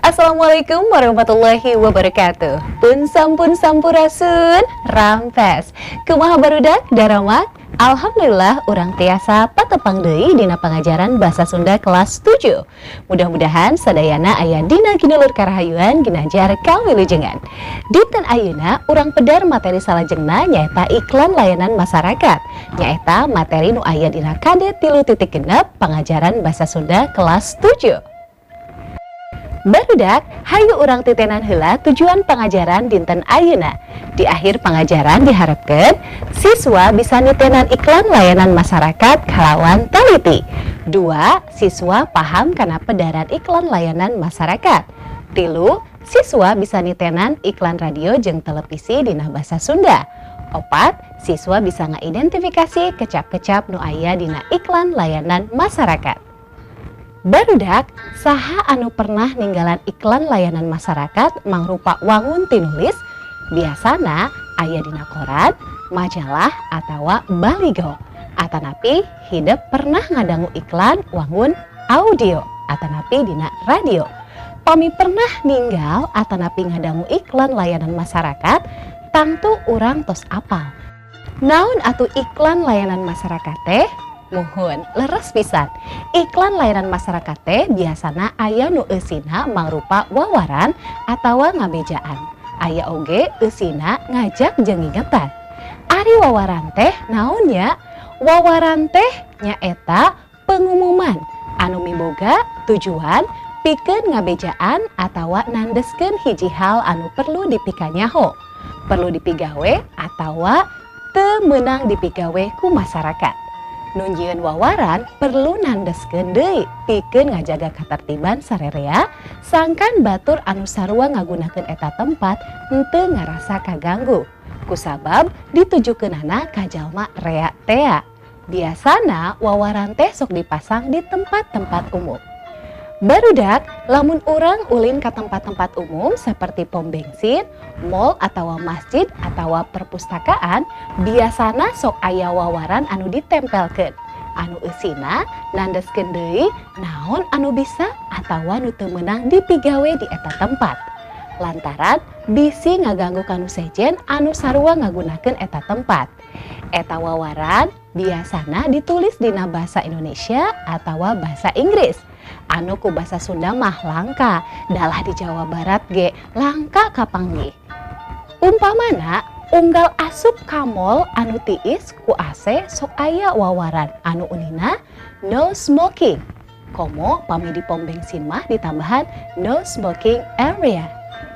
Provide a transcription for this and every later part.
Assalamualaikum warahmatullahi wabarakatuh. Pun sampurasun rampes. Kumaha barudak daramat? Alhamdulillah urang tiasa patepang deui dina pangajaran Basa Sunda kelas 7. Mudah-mudahan sadayana aya dina ginulur karahayuan ginajar kawilujengan. Dinten ayeuna urang pedar materi salajengna nyaeta iklan layanan masyarakat. Nyaeta materi nu aya dina KD 3.6 pangajaran Basa Sunda kelas 7. Barudak, hayu urang titenan heula tujuan pangajaran dinten ayeuna. Di akhir pangajaran diharapkeun siswa bisa nitenan iklan layanan masyarakat kalawan teliti. 2. Siswa paham kana pedaran iklan layanan masyarakat. 3. Siswa bisa nitenan iklan radio jeung televisi dina basa Sunda. 4. Siswa bisa ngaidentifikasi kecap-kecap nu aya dina iklan layanan masyarakat. Barudak, saha anu pernah ninggalan iklan layanan masyarakat mangrupa wangun tinulis, biasana aya dina koran, majalah, atawa baligo. Atanapi hidup pernah ngadangu iklan wangun audio, atanapi dina radio. Pami pernah ninggal atanapi ngadangu iklan layanan masyarakat, tangtu urang tos apal. Naon atuh iklan layanan masyarakat teh? Muhun, leres pisan. Iklan layanan masyarakat teh biasana aya nu eusina mangrupa wawaran atawa ngabejaan. Aya oge eusina ngajak jeung ngingetan. Ari wawaran teh naon nya? Wawaran teh nyaeta pengumuman anu miboga tujuan pikeun ngabejaan atawa nandeskeun hiji hal anu perlu dipikanyaho, perlu dipigawe atawa teu meunang dipigawe ku masyarakat. Nunjieun wawaran perlu nandeskeun deui pikeun ngajaga katertiban sarerea sangkan batur anu sarua ngagunakeun eta tempat henteu ngarasa kaganggu. Kusabab ditujukeunana ka jalma rea tea. Biasana wawaran teh sok dipasang di tempat-tempat umum. Barudak, lamun urang ulin ka tempat-tempat umum seperti pom bensin, mall atawa masjid atawa perpustakaan, biasana sok aya wawaran anu ditempelkeun. Anu eusina nandeskeun deui naon anu bisa atawa nu teu meunang dipigawe di eta tempat. Lantaran bisi ngaganggu kanu sejen anu sarua ngagunakeun eta tempat. Eta wawaran biasana ditulis dina basa Indonesia atawa basa Inggris. Anu ku basa Sunda mah langka, dalah di Jawa Barat ge langka kapanggih. Umpamana unggal asup ka mall anu tiis ku AC sok aya wawaran anu unina no smoking. Komo pami di pom bensin mah ditambahan no smoking area.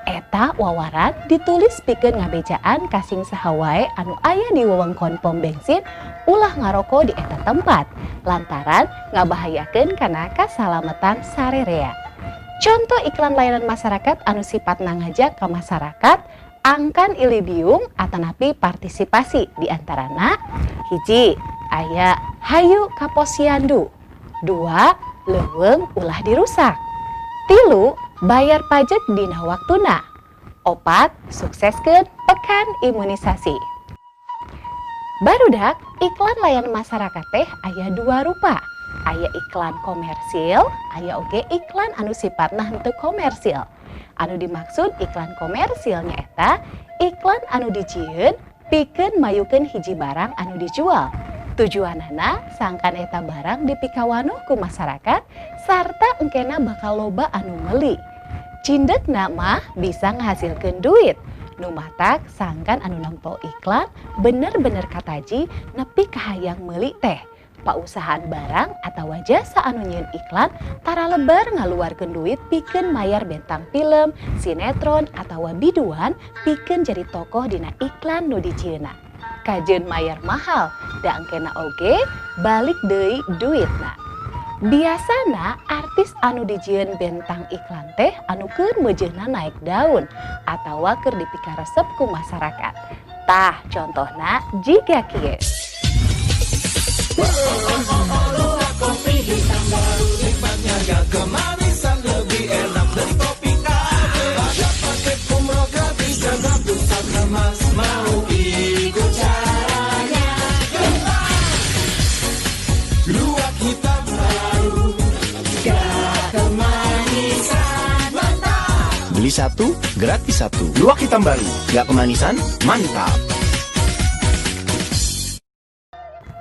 Eta wawaran ditulis pikeun ngabejaan kasing saha wae anu aya di wewengkon pom bensin ulah ngaroko di eta tempat lantaran ngabahayakeun kana kasalametan sarerea. Contoh iklan layanan masyarakat anu sipatna ngajak ka masyarakat angkan ilibium atanapi partisipasi diantarana hiji aya hayu ka posyandu, 2 leuweung ulah dirusak, 3 bayar pajak dina waktuna, 4 sukseskeun pekan imunisasi. Barudak, iklan layanan masyarakat teh aya 2 rupa. Aya iklan komersil, aya oge iklan anu sipatna henteu komersil. Anu dimaksud iklan komersil nyaeta iklan anu dijieun pikeun mayukeun hiji barang anu dijual. Tujuanana sangkan eta barang dipikawanuh ku masyarakat sarta engkena bakal loba anu meuli. Cindekna mah bisa ngahasilkeun duit. Nu matak sangkan anu nampo iklan bener-bener kataji nepi kahayang meuli teh. Pausahaan barang atawa jasa anu nyieun iklan tara lebar ngaluarkeun duit pikeun mayar bentang film, sinetron atawa biduan pikeun jadi tokoh dina iklan nu dijieunna. Kajeun mayar mahal, da engkena oge balik deui duitna. Biasana artis anu dijieun bentang iklan teh anu keur meujeuhna naik daun atawa keur dipikaresep ku masyarakat. Tah contohna jiga kieu. Luwak kopi hitam baru nikmatnya gak kemanisan lebih enak dari kopi kafe. Ada paket umroh gratis dan ratusan emas mau ikut caranya. Luwak hitam Beli satu, gratis satu. Luwak hitam baru, nggak kemanisan, mantap.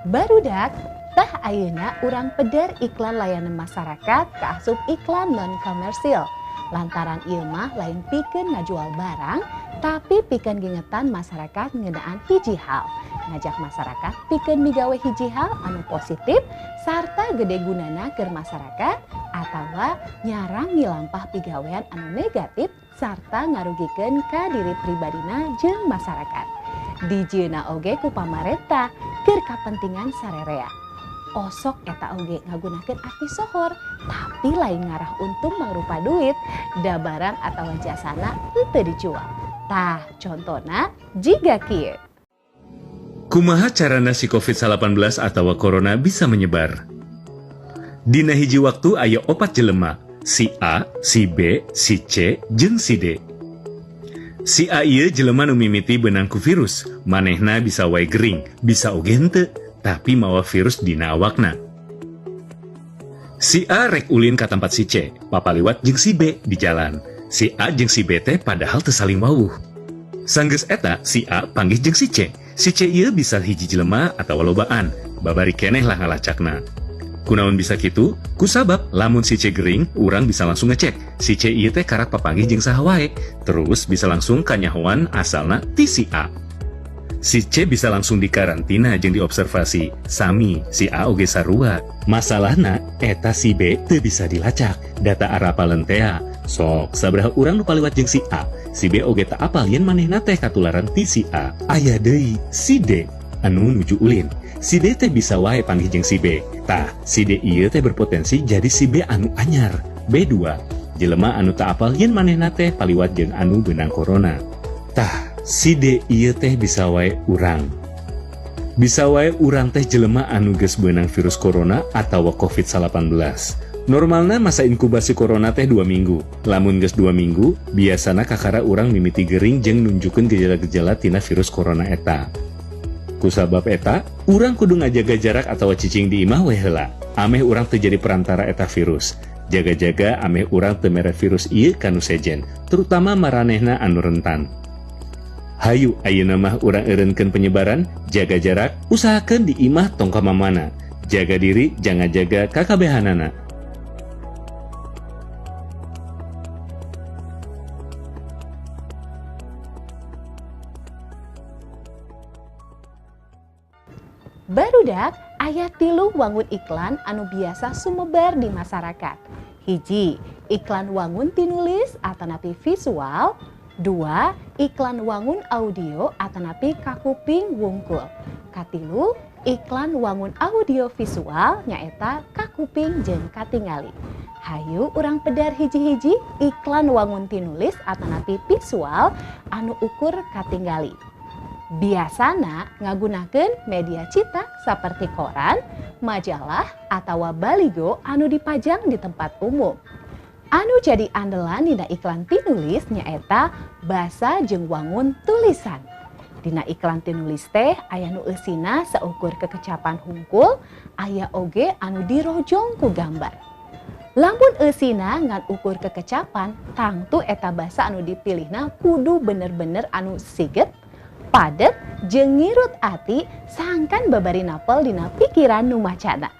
Barudak, tah ayeuna urang peder iklan layanan masyarakat kaasup iklan non-komersil. Lantaran ieu mah lain pikeun ngajual barang, tapi pikeun gingetan masyarakat ngeunaan hiji hal. Ngajak masyarakat pikeun migawe hiji hal anu positif sarta gede gunana keur masyarakat atawa nyarang milampah pigawean anu negatif sarta ngarugikeun ka diri pribadina jeung masyarakat. Dijieuna oge ku pamarentah keur kapentingan sarerea. Osok eta oge ngagunakeun arti sohor, tapi lain ngarah untung mangrupa duit, da barang atawa jasana henteu dijual. Tah, contona jiga kieu. Kumaha carana si COVID-19 atawa corona bisa menyebar? Dina hiji waktu aya 4 jelema, si A, si B, si C, jeung si D. Si A ieu jelema nu mimiti beunang ku virus, manehna bisa wae gering, bisa oge henteu, tapi mawa virus dina awakna. Si A rek ulin ka tempat si C, papaliwat jeung si B di jalan. Si A jeung si B teh padahal teu saling wawuh. Sanggeus eta, si A panggih jeung si C. Si C ieu bisa hiji jelema atawa lobaan, babari keneh lah ngalacakna. Kunaon bisa kitu? Kusabab lamun si C gering, urang bisa langsung ngecek si C ieu teh karak papanggih jeung saha wae, terus bisa langsung kanyahoan asalna ti si A. Si C bisa langsung dikarantina jeung diobservasi, sami si A oge sarua. Masalahna eta si B teu bisa dilacak, data arapaleun teh. Sok sabaraha urang nu paliwat jeung si A, si B oge tak apal yen manehna teh katularan ti si A. Aya deui si D anu nuju ulin. Si D teh bisa wae panggih jeung si B. Tah, si D ieu teh berpotensi jadi si B anu anyar. B2, jelema anu tak apal yen manehna teh paliwat jeung anu beunang corona. Tah, si D ieu teh bisa wae urang. Bisa wae urang teh jelema anu geus beunang virus corona atawa COVID-19. Normalna masa inkubasi corona teh 2 minggu. Lamun geus 2 minggu, biasana kakara urang mimiti gering jeung nunjukeun gejala-gejala tina virus corona eta. Kusabab eta, urang kudu ngajaga jarak atawa cicing di imah we heula. Ameh urang teu jadi perantara eta virus. Jaga-jaga ameh urang teu mere virus ieu kanu sejen, terutama maranehna anu rentan. Hayu ayeuna mah urang eureunkeun penyebaran, jaga jarak, usahakeun di imah tong ka mamana. Jaga diri, jangan jaga kakabehanana. Barudak aya 3 wangun iklan anu biasa sumebar di masyarakat. Hiji, iklan wangun tinulis atanapi visual. 2, iklan wangun audio atanapi kakuping wungkul. Katilu, iklan wangun audio visual nyaeta kakuping jeung katingali. Hayu urang pedar hiji-hiji iklan wangun tinulis atanapi visual anu ukur katingali. Biasana ngagunakeun media cetak seperti koran, majalah, atawa baligo anu dipajang di tempat umum. Anu jadi andalan dina iklan tinulis nyaeta basa jeung wangun tulisan. Dina iklan tinulis teh aya nu eusina seukur kekecapan hungkul, aya oge anu dirojong ku gambar. Lamun eusina ngan ukur kekecapan, tangtu eta basa anu dipilihna kudu bener-bener anu siget, padet jeung ngirut ati sangkan babari napel dina pikiran nu macana.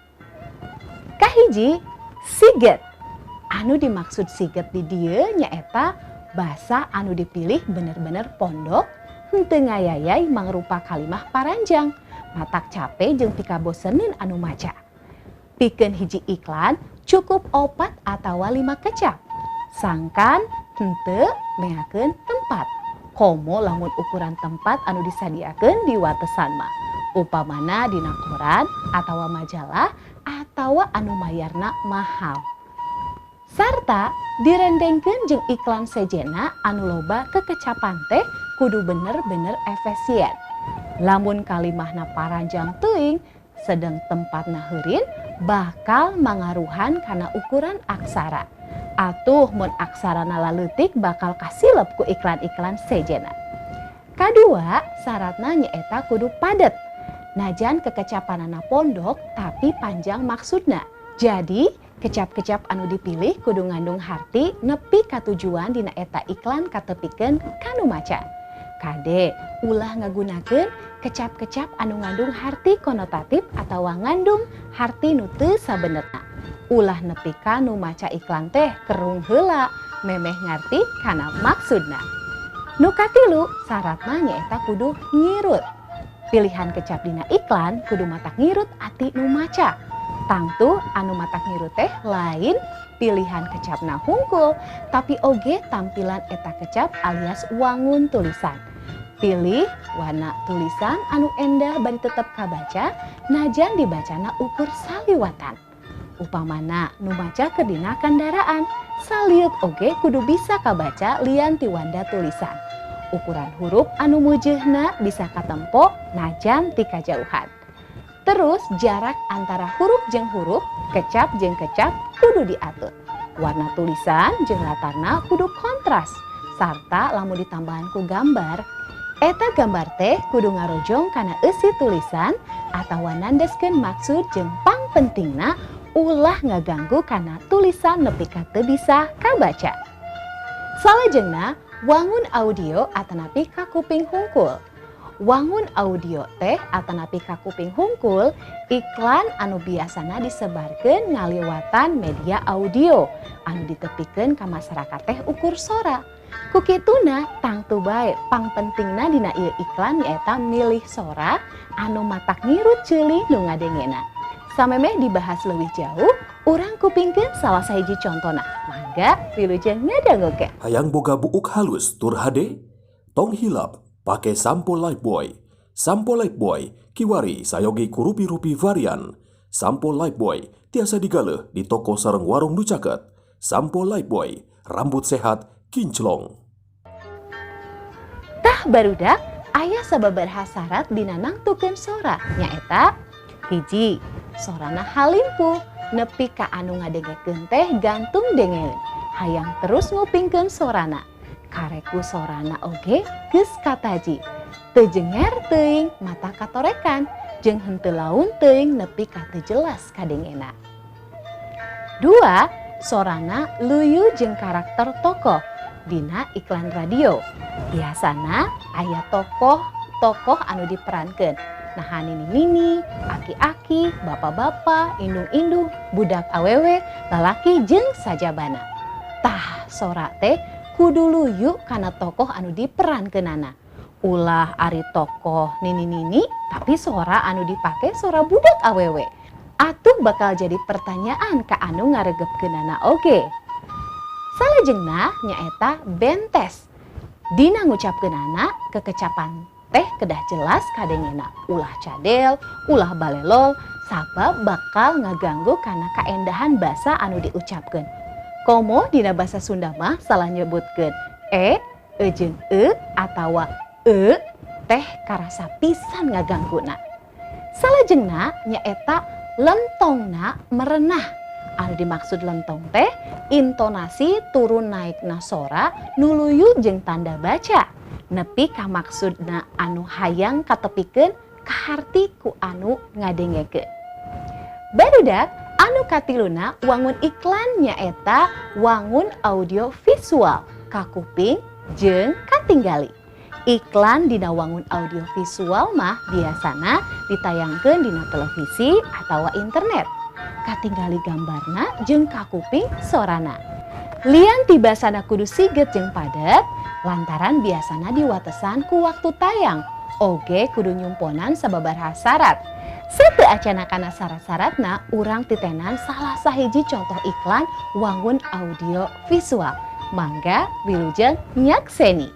Kahiji, siget. Anu dimaksud siget di dieu nyaeta basa anu dipilih bener-bener pondok, henteu ngayayai mangrupa kalimah paranjang, matak capek jeung pikabosenin anu maca. Pikeun hiji iklan cukup 4 atawa 5 kecap. Sangkan henteu mengakeun tempat. Komo lamun ukuran tempat anu disadiakeun di watesan mah. Upamana dina koran atawa majalah atawa anu mayarna mahal. Sarta direndengkeun jeung iklan sejena anu loba kekecapan teh kudu bener-bener efisien. Lamun kalimahna paranjang teuing sedang tempatna heurin bakal mangaruhan kana ukuran aksara. Atuh mun aksarana laleutik bakal kasilep ku iklan-iklan sejena. Kadua, syaratna nyaeta kudu padet. Najan kekecapanana pondok tapi panjang maksudna. Jadi Kecap-kecap anu dipilih kudu ngandung harti nepi ka tujuan dina eta iklan katepikeun kanu maca. Kade, ulah ngagunakeun kecap-kecap anu ngandung harti konotatif atawa ngandung harti nu teu sabenerna. Ulah nepi ka nu maca iklan teh kerung heula memeh ngarti kana maksudna. Nu katilu saratna nyaeta kudu ngirut. Pilihan kecap dina iklan kudu matak ngirut ati nu maca. Tangtu anu matak ngirut teh lain pilihan kecapna hungkul, tapi oge tampilan eta kecap alias wangun tulisan. Pilih warna tulisan anu endah bari tetep kabaca, najan dibacana ukur saliwatan. Upamana nu maca keur dina kendaraan, saliuk oge kudu bisa kabaca lian ti wanda tulisan. Ukuran huruf anu mujeuhna bisa katempo najan ti kajauhan. Terus jarak antara huruf jeung huruf, kecap jeung kecap kudu diatur. Warna tulisan jeung latarna kudu kontras, sarta lamun ditambahan ku gambar, eta gambar teh kudu ngarojong kana eusi tulisan atawa nandeskeun maksud jeung pangpentingna ulah ngaganggu kana tulisan nepi ka teu bisa kabaca. Salajengna wangun audio atanapi ka kuping hungkul. Wangun audio teh atanapi ka kuping hungkul iklan anu biasana disebarkeun ngaliwatan media audio anu ditepikeun ka masyarakat teh ukur sora. Kukituna tangtu bae pangpentingna dina ieu iklan nyaeta milih sora anu matak ngirut ceulih nu ngadengena. Samemeh dibahas leuwih jauh, urang kupingkeun salah sahiji contona. Mangga wilujeng ngadangukeun. Hayang boga buuk halus tur hade? Tong hilap pake sampo Lifebuoy. Sampo Lifebuoy kiwari sayogi kurupi-rupi varian. Sampo Lifebuoy tiasa digaleh di toko sareng warung nu caket. Sampo Lifebuoy, rambut sehat kinclong. Tah barudak aya sababaraha syarat dina nangtukeun sora nyaeta hiji, sorana halimpuh nepi ka anu ngadengekeun teh gantung dengeun. Hayang terus ngupingkeun sorana. Kareku sorana oge geus kataji. Teu jenger teuing mata katorekan jeung henteu laun teuing nepi ka teu jelas kadengena. 2. Sorana luyu jeung karakter tokoh dina iklan radio. Biasana aya tokoh anu diperankeun. Nah nini-nini, aki-aki, bapak-bapak, indung-indung, budak awewe, lalaki jeung sajabana. Tah sora teh kudu luyu kana tokoh anu diperankeunana. Ulah ari tokoh nini-nini tapi sora anu dipake sora budak awewe. Atuh bakal jadi pertanyaan ka anu ngaregepkeunana oge. Salajengna nyaeta bentes. Dina ngucapkeunana kekecapan teh kedah jelas kadengena ulah cadel, ulah balelol, sabab bakal ngaganggu kana kaendahan basa anu diucapkeun. Komo dina basa Sunda mah salah nyebutkeun jeung atawa teh karasa pisan ngagangguna. Salajengna nyaeta lentongna merenah. Anu dimaksud lentong teh intonasi turun naikna sora nuluyu jeung tanda baca. Nepi ka maksudna anu hayang katepikeun ka harti ku anu ngadengekeun. Barudak anu katiluna wangun iklan nyaeta wangun audio visual ka kuping jeung katinggali. Iklan dina wangun audio visual mah biasana ditayangkeun dina televisi atawa internet. Katinggali gambarna jeung ka kuping sorana. Lian tibasana kudu siget jeung padet lantaran biasana diwatesan ku waktu tayang. Oge kudu nyumponan sababaraha syarat. Sateu acana kana syarat-syaratna urang titenan salah sahiji contoh iklan wangun audio visual. Mangga wilujeng nyakseni.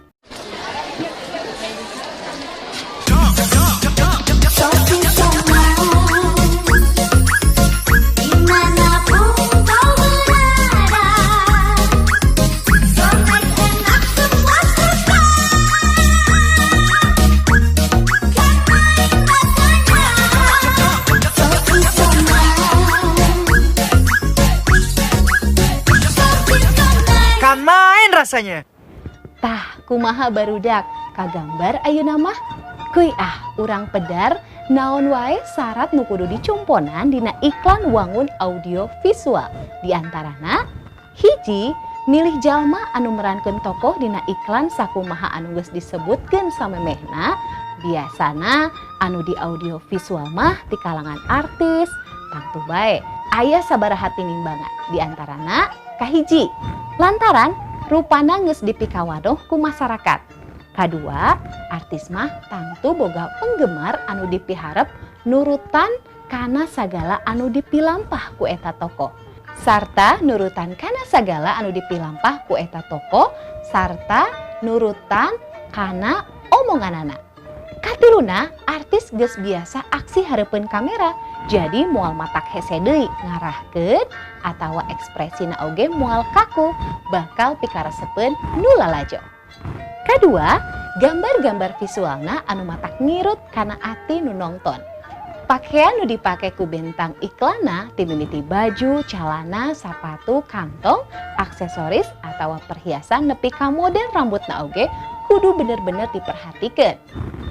Rasanya. Tah kumaha barudak kagambar ayeuna mah kuy urang pedar Naon wae syarat nu kudu dicumponan dina iklan wangun audio visual. Di antarana hiji, milih jalma anu merankeun tokoh dina iklan sakumaha anu geus disebutkeun samemehna. Biasana anu di audio visual mah di kalangan artis, tangtu bae aya sabaraha tinimbangan. Di antarana kahiji, lantaran rupana geus dipikawadoh ku masyarakat. Kadua, artis mah tangtu boga penggemar anu dipiharep nurutan kana sagala anu dipilampah ku eta tokoh. Sarta nurutan kana sagala anu dipilampah ku eta tokoh sarta nurutan kana omonganana. Katiluna, artis geus biasa aksi hareupeun kamera, jadi moal matak hese deui ngarahkeun atawa ekspresina oge moal kaku, bakal pikaresepeun nu lalajo. Kadua, gambar-gambar visualna anu matak ngirut kana ati nu nongton. Pakaian nu dipake ku bentang iklanna ti mimiti baju, calana, sapatu, kantong, aksesoris atawa perhiasan nepi ka model rambutna oge kudu bener-bener diperhatikeun.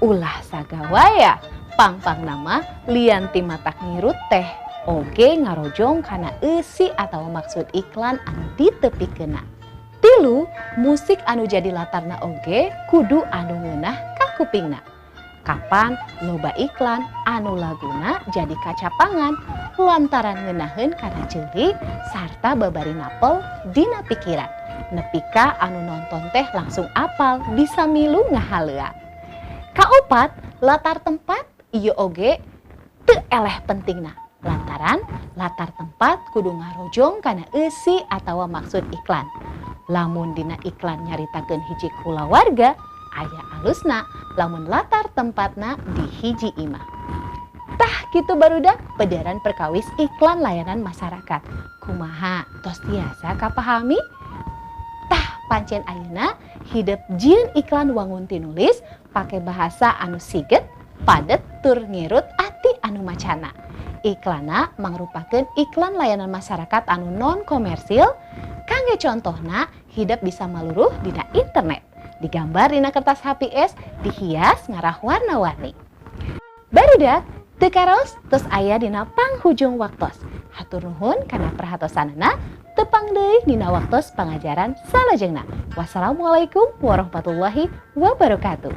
Ulah sagawaya, pang-pang nama lian ti matak ngirut teh oge ngarojong kana eusi atawa maksud iklan anu ditepikeunna. Tilu, musik anu jadi latarna oge kudu anu ngeunah ka kupingna. Kapan loba iklan anu laguna jadi kacapangan lantaran ngeunaheun kana ceurik sarta babari napel dina pikiran. Nepi ka anu nonton teh langsung apal bisa milu ngahaleua. Kaopat, latar tempat ieu oge teu eleh pentingna. Lantaran latar tempat kudu ngarojong kana eusi atawa maksud iklan. Lamun dina iklan nyaritakeun hiji kulawarga, aya alusna lamun latar tempatna di hiji imah. Tah kitu barudak pederan perkawis iklan layanan masyarakat. Kumaha tos tiasa kapahami? Tah pancen ayeuna hidup jieun iklan wangun tinulis pake bahasa anu siget, padet tur ngirut ati anu macana. Iklanna mangrupakeun iklan layanan masyarakat anu non komersil. Kangge contohna hidup bisa maluruh dina internet. Digambar dina kertas HPS, dihias ngarah warna-warni. Barudak teu karos tos aya dina panghujung waktos. Hatur nuhun kana perhatosanana, tepang deui dina waktos pangajaran salajengna. Wassalamualaikum warahmatullahi wabarakatuh.